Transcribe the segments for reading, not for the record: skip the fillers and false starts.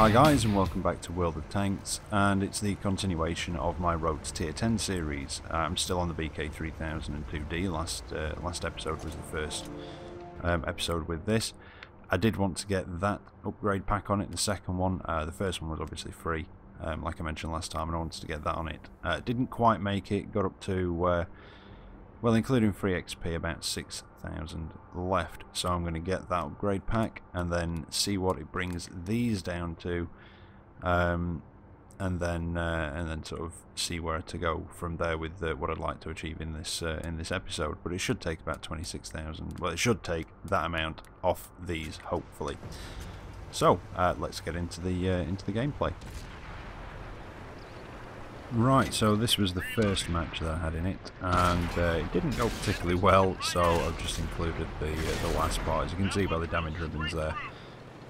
Hi guys, and welcome back to World of Tanks, and it's the continuation of my Road to Tier 10 series. I'm still on the BK3002D. Last episode was the first episode with this. I did want to get that upgrade pack on it, the second one. The first one was obviously free, like I mentioned last time, and I wanted to get that on it. Didn't quite make it, got up to, well, including free XP, about 6,000 left. So I'm going to get that upgrade pack and then see what it brings these down to, and then sort of see where to go from there with what I'd like to achieve in this episode. But it should take about 26,000. Well, it should take that amount off these, hopefully. So let's get into the gameplay. Right, so this was the first match that I had in it, and it didn't go particularly well, so I've just included the last part. As you can see by the damage ribbons there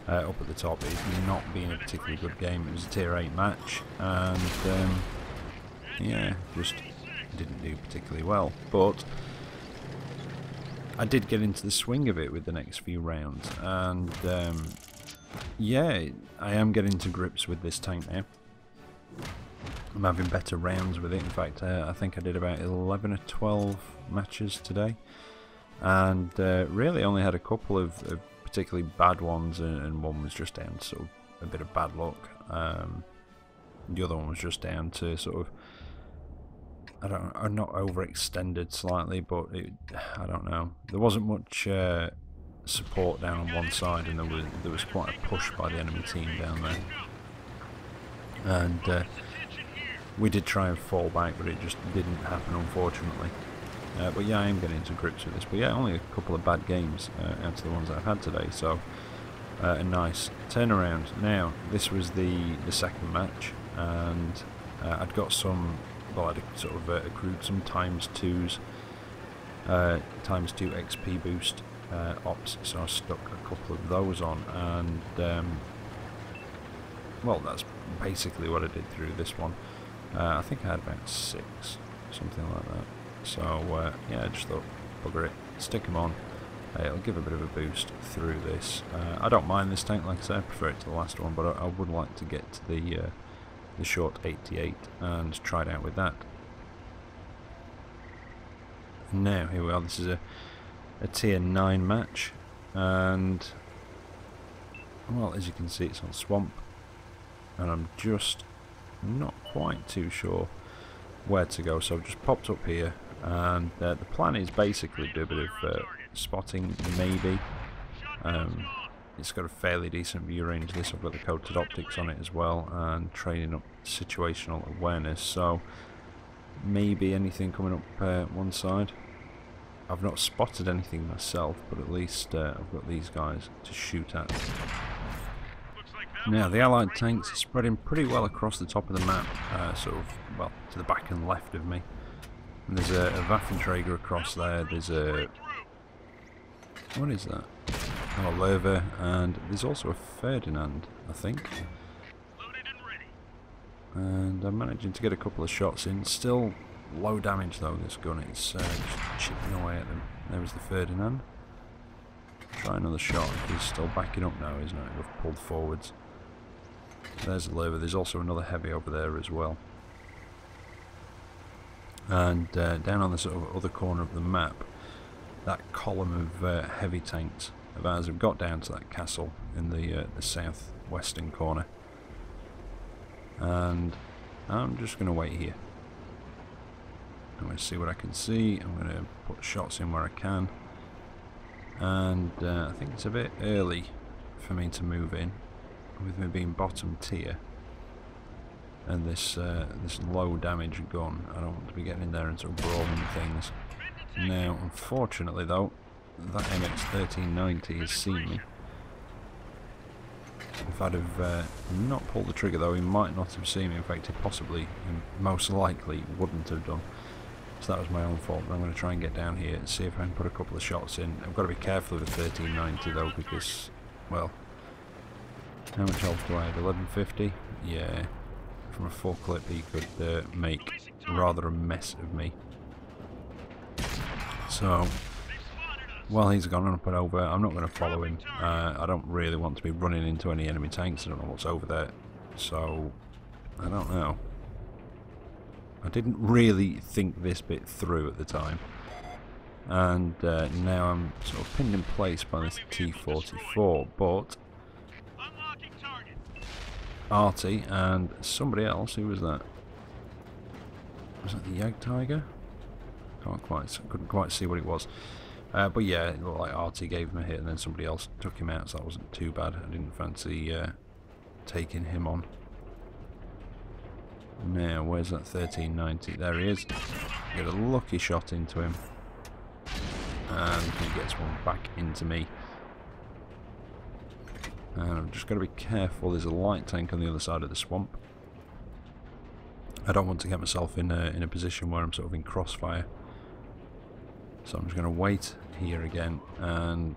up at the top, it's not been a particularly good game. It was a tier 8 match, and yeah, just didn't do particularly well. But I did get into the swing of it with the next few rounds, and yeah, I am getting to grips with this tank now. I'm having better rounds with it. In fact, I think I did about 11 or 12 matches today, and really only had a couple of particularly bad ones, and one was just down to sort of a bit of bad luck. The other one was just down to sort of, I'm not overextended slightly, but I don't know. There wasn't much support down on one side, and there was quite a push by the enemy team down there, and we did try and fall back, but it just didn't happen, unfortunately. But yeah, I am getting to grips with this. But yeah, only a couple of bad games out of the ones that I've had today, so a nice turnaround. Now, this was the second match, and I'd got some, well, I'd sort of accrued some ×2s, ×2 XP boost ops, so I stuck a couple of those on, and well, that's basically what I did through this one. I think I had about 6, something like that. So yeah, I just thought, bugger it, stick them on. It'll give a bit of a boost through this. I don't mind this tank, like I said, I prefer it to the last one, but I would like to get to the short 88 and try it out with that. Now, here we are. This is a tier 9 match, and well, as you can see, it's on swamp, and I'm just not quite too sure where to go, so I've just popped up here, and the plan is basically to do a bit of spotting, maybe. It's got a fairly decent view range, this. I've got the coated optics on it as well, and training up situational awareness, so maybe anything coming up one side. I've not spotted anything myself, but at least I've got these guys to shoot at. Now, the Allied tanks are spreading pretty well across the top of the map, sort of, well, to the back and left of me. And there's a Waffenträger across there, there's a... what is that? Oh, a Leopard, and there's also a Ferdinand, I think. And I'm managing to get a couple of shots in. Still low damage though, this gun, it's just chipping away at them. There was the Ferdinand. Try another shot, he's still backing up now, isn't it? We've pulled forwards. There's the Leopard. There's also another heavy over there as well. And down on the sort of other corner of the map, that column of heavy tanks of ours have got down to that castle in the southwestern corner. And I'm just going to wait here. I'm going to see what I can see. I'm going to put shots in where I can. And I think it's a bit early for me to move in, with me being bottom tier and this low damage gun. I don't want to be getting in there and sort of brawling things. Now, unfortunately though, that MX-1390 has seen me. If I'd have not pulled the trigger though, he might not have seen me. In fact, he possibly, most likely, wouldn't have done. So that was my own fault. But I'm going to try and get down here and see if I can put a couple of shots in. I've got to be careful with the 1390 though, because, well, how much health do I have? 1150? Yeah. From a full clip he could make rather a mess of me. So, Well, he's gone up and over. I'm not going to follow him. I don't really want to be running into any enemy tanks. I don't know what's over there. So, I don't know. I didn't really think this bit through at the time. And now I'm sort of pinned in place by this T-44. But Artie and somebody else, who was that? Was that the Jagdtiger? Couldn't quite see what it was. But yeah, it looked like Artie gave him a hit and then somebody else took him out, so that wasn't too bad. I didn't fancy taking him on. Now, where's that 1390? There he is. Get a lucky shot into him. And he gets one back into me. And I've just got to be careful. There's a light tank on the other side of the swamp. I don't want to get myself in a position where I'm sort of in crossfire. So I'm just going to wait here again and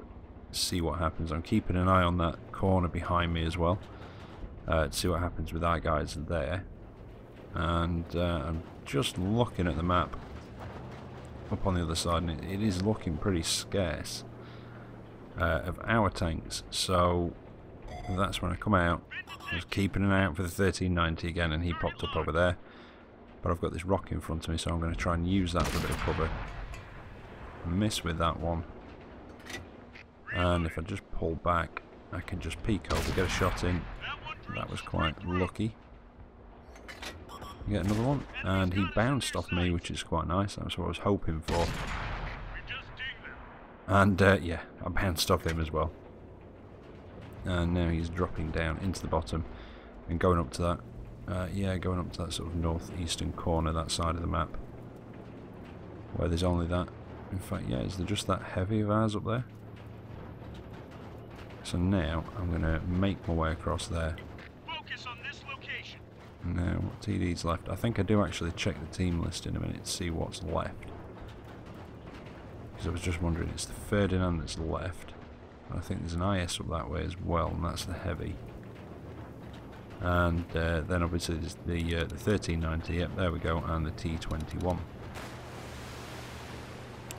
see what happens. I'm keeping an eye on that corner behind me as well. To see what happens with our guys there. And I'm just looking at the map up on the other side, and it is looking pretty scarce of our tanks. So that's when I come out. I was keeping an eye out for the 1390 again, and he popped up over there. But I've got this rock in front of me, so I'm going to try and use that for a bit of cover. Miss with that one. And if I just pull back, I can just peek over, get a shot in. That was quite lucky. Get another one, and he bounced off me, which is quite nice. That's what I was hoping for. And yeah, I bounced off him as well. And now he's dropping down into the bottom and going up to that. Yeah, going up to that sort of northeastern corner, that side of the map, where there's only that. In fact, yeah, is there just that heavy of ours up there? So now I'm going to make my way across there. Now, what TD's left? I think I do actually check the team list in a minute to see what's left. Because I was just wondering, it's the Ferdinand that's left. I think there's an IS up that way as well, and that's the heavy. And then obviously there's the 1390, yep, there we go, and the T21.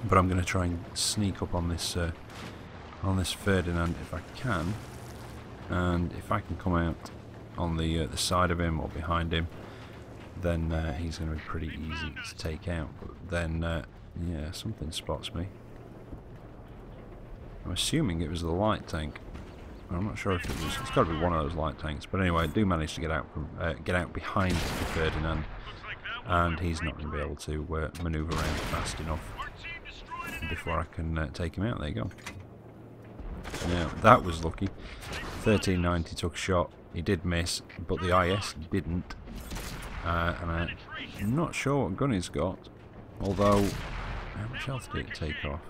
But I'm going to try and sneak up on this Ferdinand if I can. And if I can come out on the side of him or behind him, then he's going to be pretty easy to take out. But then, yeah, something spots me. I'm assuming it was the light tank. I'm not sure if it was. It's got to be one of those light tanks. But anyway, I do manage to get out behind the Ferdinand, and he's not going to be able to manoeuvre around fast enough before I can take him out. There you go. Now that was lucky. 1390 took a shot. He did miss, but the IS didn't. And I'm not sure what gun he's got. Although, how much health did it take off?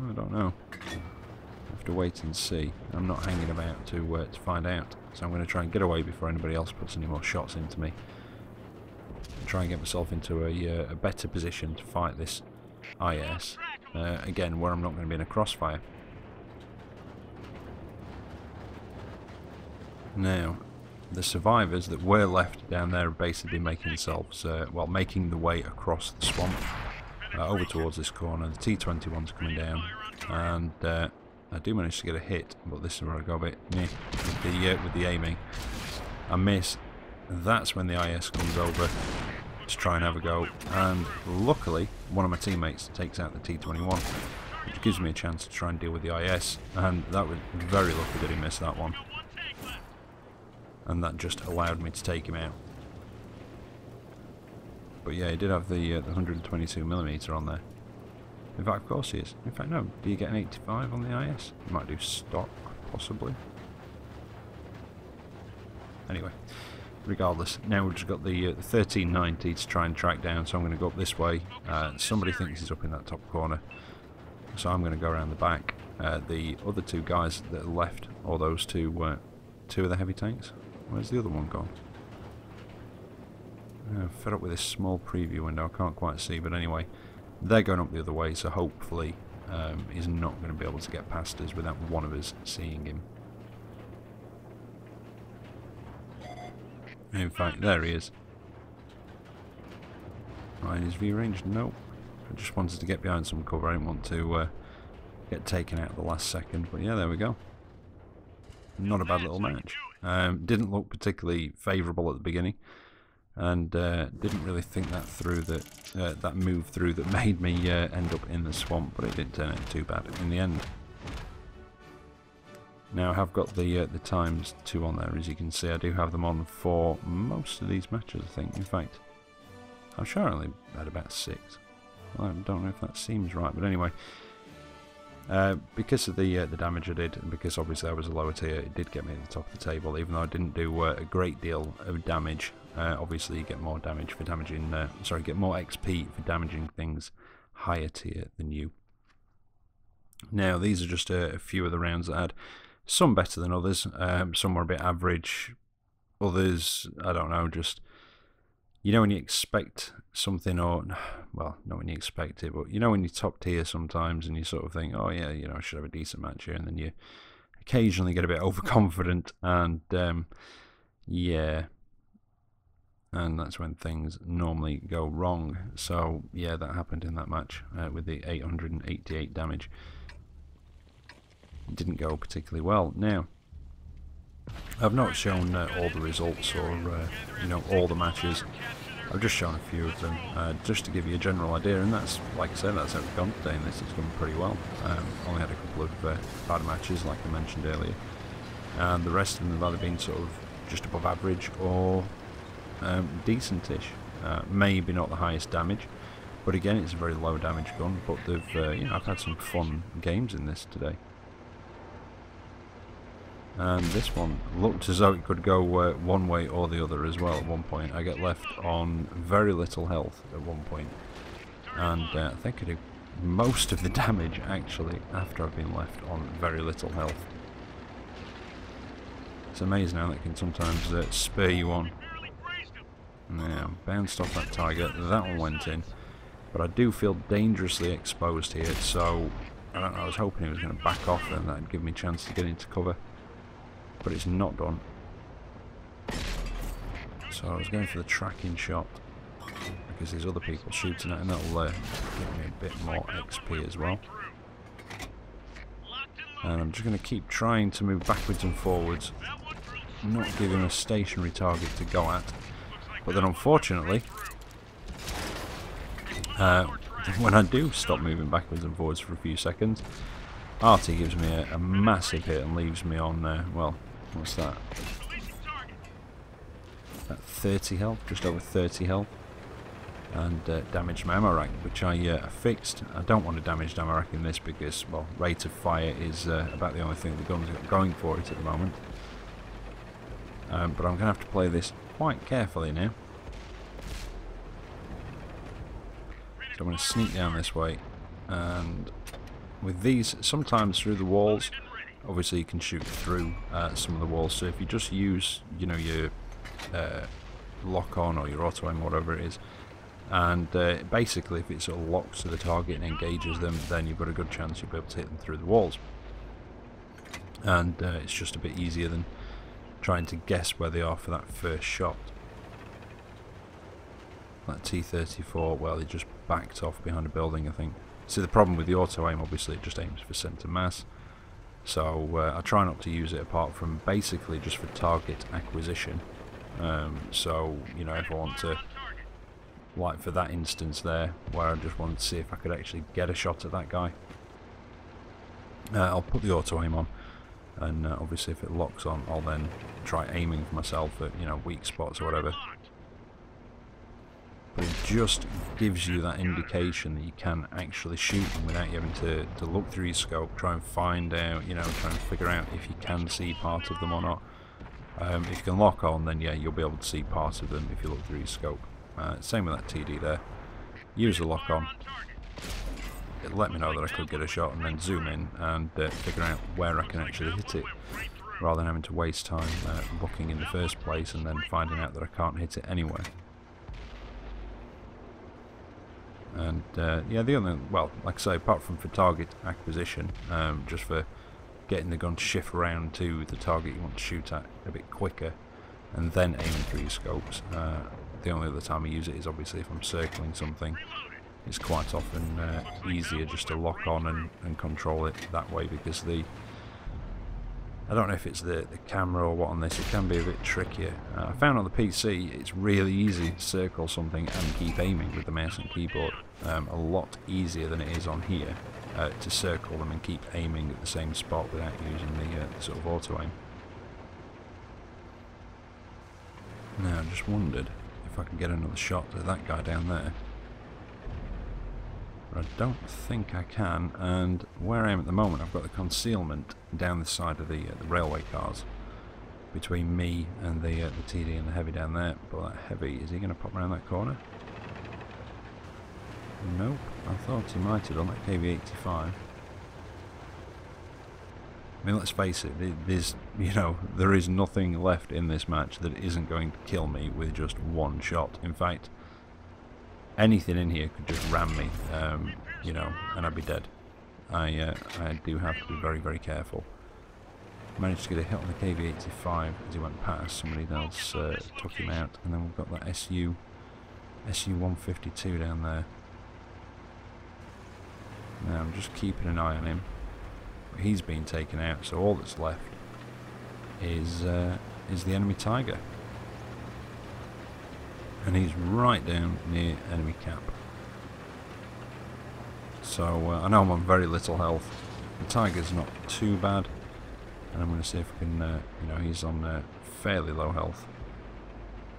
I don't know. I have to wait and see. I'm not hanging about to find out. So I'm going to try and get away before anybody else puts any more shots into me. Try and get myself into a better position to fight this IS. Again, where I'm not going to be in a crossfire. Now, the survivors that were left down there are basically making themselves, well, making the way across the swamp over towards this corner. The T21's coming down, and I do manage to get a hit, but this is where I go a bit with the aiming. I miss. That's when the IS comes over to try and have a go, and luckily one of my teammates takes out the T21, which gives me a chance to try and deal with the IS, and that was very lucky that he missed that one. And that just allowed me to take him out. But yeah, he did have the 122mm on there. In fact, of course he is. In fact, no. Do you get an 85 on the IS? You might do stock, possibly. Anyway, regardless, now we've just got the 1390 to try and track down, so I'm going to go up this way. Somebody thinks he's up in that top corner, so I'm going to go around the back. The other two guys that are left, or those two of the heavy tanks. Where's the other one gone? I'm fed up with this small preview window, I can't quite see, but anyway, they're going up the other way, so hopefully he's not going to be able to get past us without one of us seeing him. In fact, there he is. Right, his view range? Nope. I just wanted to get behind some cover, I didn't want to get taken out at the last second. But yeah, there we go. Not a bad little match. Didn't look particularly favourable at the beginning, and didn't really think that through, that move through that made me end up in the swamp, but it didn't turn out too bad in the end. Now I have got the times 2 on there, as you can see. I do have them on for most of these matches, I think. In fact, I'm sure I only had about 6. Well, I don't know if that seems right, but anyway. Because of the damage I did, and because obviously I was a lower tier, it did get me at the top of the table, even though I didn't do a great deal of damage. Obviously you get more damage for damaging, get more XP for damaging things higher tier than you. Now these are just a few of the rounds that I had. Some better than others, some were a bit average, others, I don't know, just, you know when you expect something, or, well, not when you expect it, but you know when you're top tier sometimes and you sort of think, oh yeah, you know, I should have a decent match here, and then you occasionally get a bit overconfident, and yeah, and that's when things normally go wrong. So yeah, that happened in that match with the 888 damage. It didn't go particularly well. Now, I've not shown all the results or you know, all the matches. I've just shown a few of them just to give you a general idea, and that's, like I said, that's how it's gone today, and this has gone pretty well. Only had a couple of bad matches, like I mentioned earlier, and the rest of them have either been sort of just above average or decentish. Maybe not the highest damage, but again, it's a very low damage gun. But they've, you know, I've had some fun games in this today. And this one looked as though it could go one way or the other as well at one point. I get left on very little health at one point, and I think I did most of the damage actually after I've been left on very little health. It's amazing how that can sometimes spur you on. Now, bounced off that target, that one went in, but I do feel dangerously exposed here, so I don't know, I was hoping he was going to back off and that'd give me a chance to get into cover. But it's not done. So I was going for the tracking shot because there's other people shooting at, and that'll give me a bit more XP as well. And I'm just going to keep trying to move backwards and forwards, not give him a stationary target to go at. But then unfortunately, when I do stop moving backwards and forwards for a few seconds, Artie gives me a massive hit and leaves me on, well, what's that? About 30 health, just over 30 health. And damaged my ammo rack, which I fixed. I don't want to damage the ammo rack in this because, well, rate of fire is about the only thing the gun's got going for it at the moment. But I'm going to have to play this quite carefully now. So I'm going to sneak down this way, and with these, sometimes through the walls, obviously you can shoot through some of the walls, so if you just use, you know, your lock-on or your auto-aim, whatever it is, and basically if it sort of locks to the target and engages them, then you've got a good chance you'll be able to hit them through the walls. And it's just a bit easier than trying to guess where they are for that first shot. That T-34, well, he just backed off behind a building, I think. See, the problem with the auto-aim, obviously, it just aims for centre mass. So I try not to use it apart from basically just for target acquisition. So, you know, if I want to, like for that instance there, where I just wanted to see if I could actually get a shot at that guy, I'll put the auto-aim on. And obviously if it locks on, I'll then try aiming for myself at, you know, weak spots or whatever. But it just gives you that indication that you can actually shoot them without you having to look through your scope, try and find out, you know, try and figure out if you can see part of them or not. If you can lock on, then yeah, you'll be able to see part of them if you look through your scope. Same with that TD there. Use the lock on. It let me know that I could get a shot, and then zoom in and figure out where I can actually hit it, rather than having to waste time looking in the first place and then finding out that I can't hit it anyway. And yeah, the other, well, like I say, apart from for target acquisition, just for getting the gun to shift around to the target you want to shoot at a bit quicker, and then aiming through your scopes. The only other time I use it is obviously if I'm circling something, it's quite often easier just to lock on and control it that way, because I don't know if it's the camera or what on this, it can be a bit trickier. I found on the PC it's really easy to circle something and keep aiming with the mouse and keyboard. A lot easier than it is on here to circle them and keep aiming at the same spot without using the sort of auto aim. Now I just wondered if I could get another shot at that guy down there. But I don't think I can, and where I am at the moment I've got the concealment down the side of the railway cars between me and the TD and the heavy down there. But that heavy, is he going to pop around that corner? Nope, I thought he might have done that KV-85. I mean, let's face it, there is nothing left in this match that isn't going to kill me with just one shot. In fact, anything in here could just ram me, and I'd be dead. I do have to be very, very careful. Managed to get a hit on the KV-85 as he went past. Somebody else took him out, and then we've got that SU-152 down there. Now I'm just keeping an eye on him. He's been taken out, so all that's left is the enemy Tiger. And he's right down near enemy cap. So I know I'm on very little health. The Tiger's not too bad, and I'm going to see if I can, he's on fairly low health.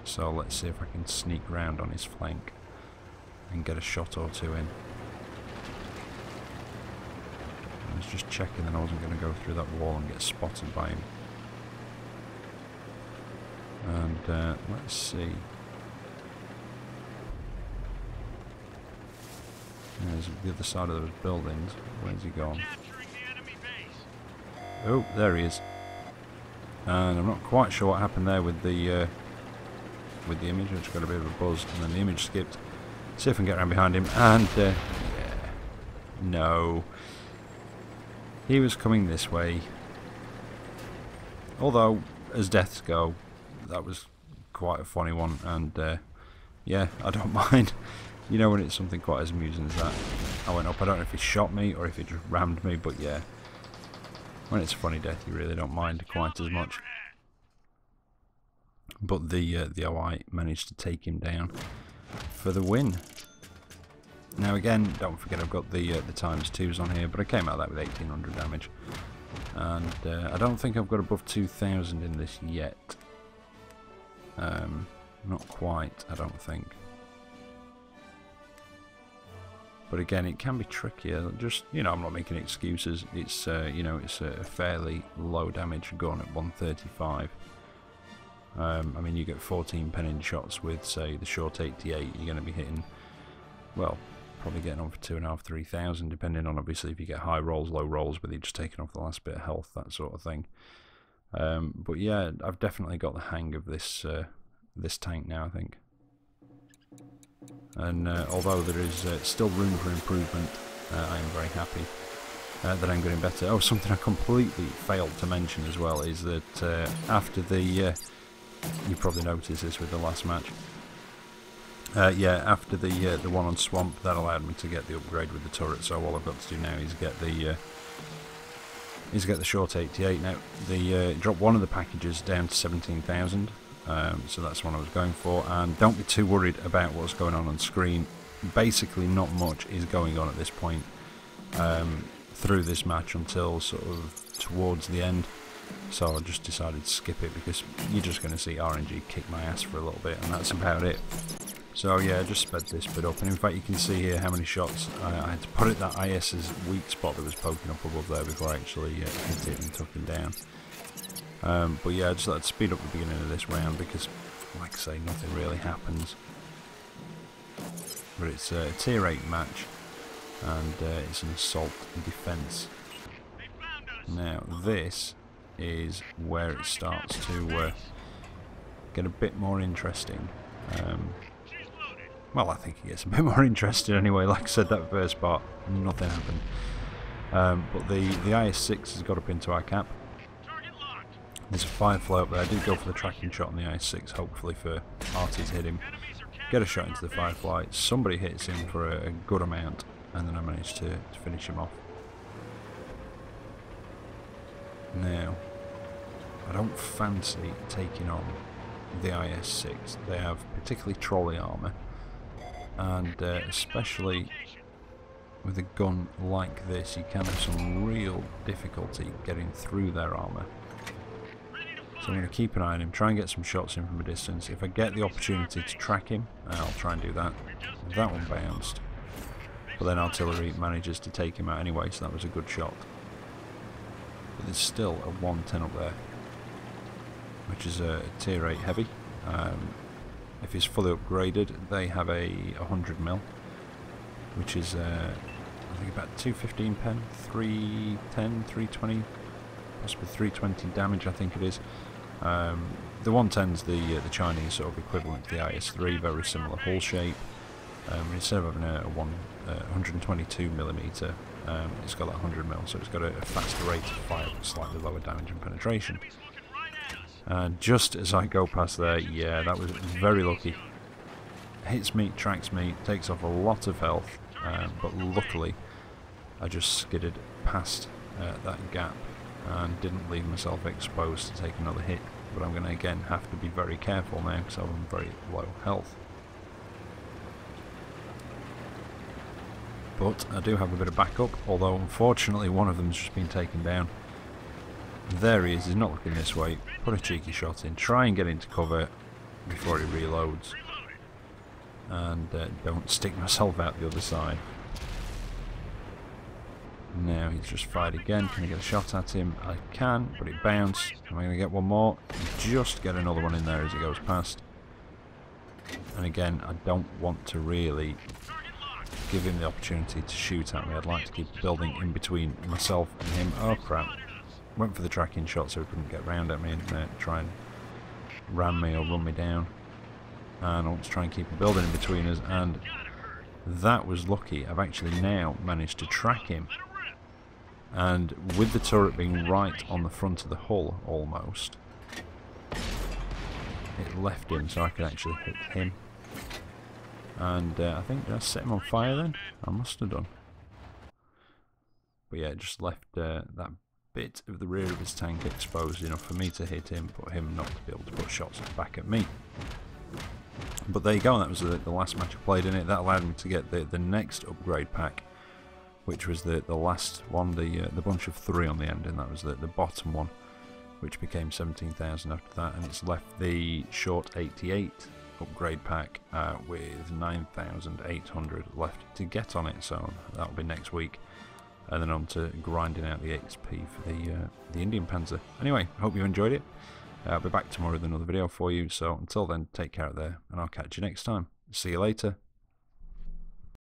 So let's see if I can sneak round on his flank and get a shot or two in. I was just checking that I wasn't going to go through that wall and get spotted by him. And let's see. There's the other side of those buildings. Where's he gone? Oh, there he is. And I'm not quite sure what happened there with the image. I just got a bit of a buzz, and then the image skipped. See if I can get around behind him, and yeah, no. He was coming this way. Although, as deaths go, that was quite a funny one, and yeah, I don't mind. You know when it's something quite as amusing as that. I went up, I don't know if he shot me or if he just rammed me, but yeah. When it's a funny death, you really don't mind quite as much. But the OI managed to take him down for the win. Now again, don't forget I've got the ×2s on here, but I came out of that with 1800 damage. And I don't think I've got above 2000 in this yet. Not quite, I don't think. But again, it can be trickier. Just, I'm not making excuses. It's, it's a fairly low damage gun at 135. I mean, you get 14 penning shots with, say, the short 88. You're going to be hitting, well, probably getting on for 2,500, 3,000, depending on obviously if you get high rolls, low rolls, whether you're just taking off the last bit of health, that sort of thing. But yeah, I've definitely got the hang of this this tank now, I think. And although there is still room for improvement, I am very happy that I'm getting better. Oh, something I completely failed to mention as well is that after the... you probably noticed this with the last match. Yeah, after the one on Swamp, that allowed me to get the upgrade with the turret, so all I've got to do now is get the short 88. Now, the drop one of the packages down to 17,000. So that's what I was going for, and don't be too worried about what's going on screen. Basically not much is going on at this point through this match until sort of towards the end, so I just decided to skip it because you're just going to see RNG kick my ass for a little bit, and that's about it. So yeah, I just sped this bit up, and in fact you can see here how many shots I had to put at that IS's weak spot that was poking up above there before I actually hit it and took him down. But yeah, I just thought I'd speed up the beginning of this round because, like I say, nothing really happens. But it's a tier 8 match, and it's an assault and defence. Now this is where it starts to get a bit more interesting. Well, I think it gets a bit more interesting anyway. Like I said, that first part, nothing happened. But the IS-6 has got up into our cap. There's a firefly up there. I did go for the tracking shot on the IS-6, hopefully for Artie to hit him. get a shot into the Firefly, somebody hits him for a good amount, and then I managed to finish him off. Now, I don't fancy taking on the IS-6. They have particularly trolley armour, and especially with a gun like this, you can have some real difficulty getting through their armour. So I'm going to keep an eye on him, try and get some shots in from a distance. If I get the opportunity to track him, I'll try and do that. That one bounced, but then artillery manages to take him out anyway, so that was a good shot. But there's still a 110 up there, which is a tier 8 heavy. If he's fully upgraded, they have a 100mm, which is I think about 215 pen, 310, 320, possibly 320 damage, I think it is. The 110's the Chinese sort of equivalent to the IS-3, very similar hull shape. Instead of having a 122mm, it's got that 100mm, so it's got a faster rate of fire, but slightly lower damage and penetration. And just as I go past there, yeah, that was very lucky. Hits me, tracks me, takes off a lot of health, but luckily I just skidded past that gap and didn't leave myself exposed to take another hit. But I'm going to again have to be very careful now because I'm very low health. But I do have a bit of backup, although unfortunately one of them's just been taken down. There he is, he's not looking this way. Put a cheeky shot in, try and get into cover before he reloads. And don't stick myself out the other side. Now he's just fired again. Can I get a shot at him? I can, but it bounced. Am I going to get one more? Just get another one in there as it goes past. And again, I don't want to really give him the opportunity to shoot at me. I'd like to keep building in between myself and him. Oh crap. Went for the tracking shot so he couldn't get round at me and try and ram me or run me down. And I want to try and keep a building in between us, and that was lucky. I've actually now managed to track him. And with the turret being right on the front of the hull, almost, it left him so I could actually hit him. And I think, did I set him on fire then? I must have done. But yeah, it just left that bit of the rear of his tank exposed enough for me to hit him, but him not to be able to put shots back at me. But there you go, that was the last match I played in it. That allowed me to get the next upgrade pack, which was the last one, the bunch of 3 on the end, and that was the bottom one, which became 17,000 after that, and it's left the short 88 upgrade pack with 9,800 left to get on it, so that'll be next week, and then on to grinding out the XP for the Indian Panzer. Anyway, I hope you enjoyed it. I'll be back tomorrow with another video for you, so until then, take care out there, and I'll catch you next time. See you later.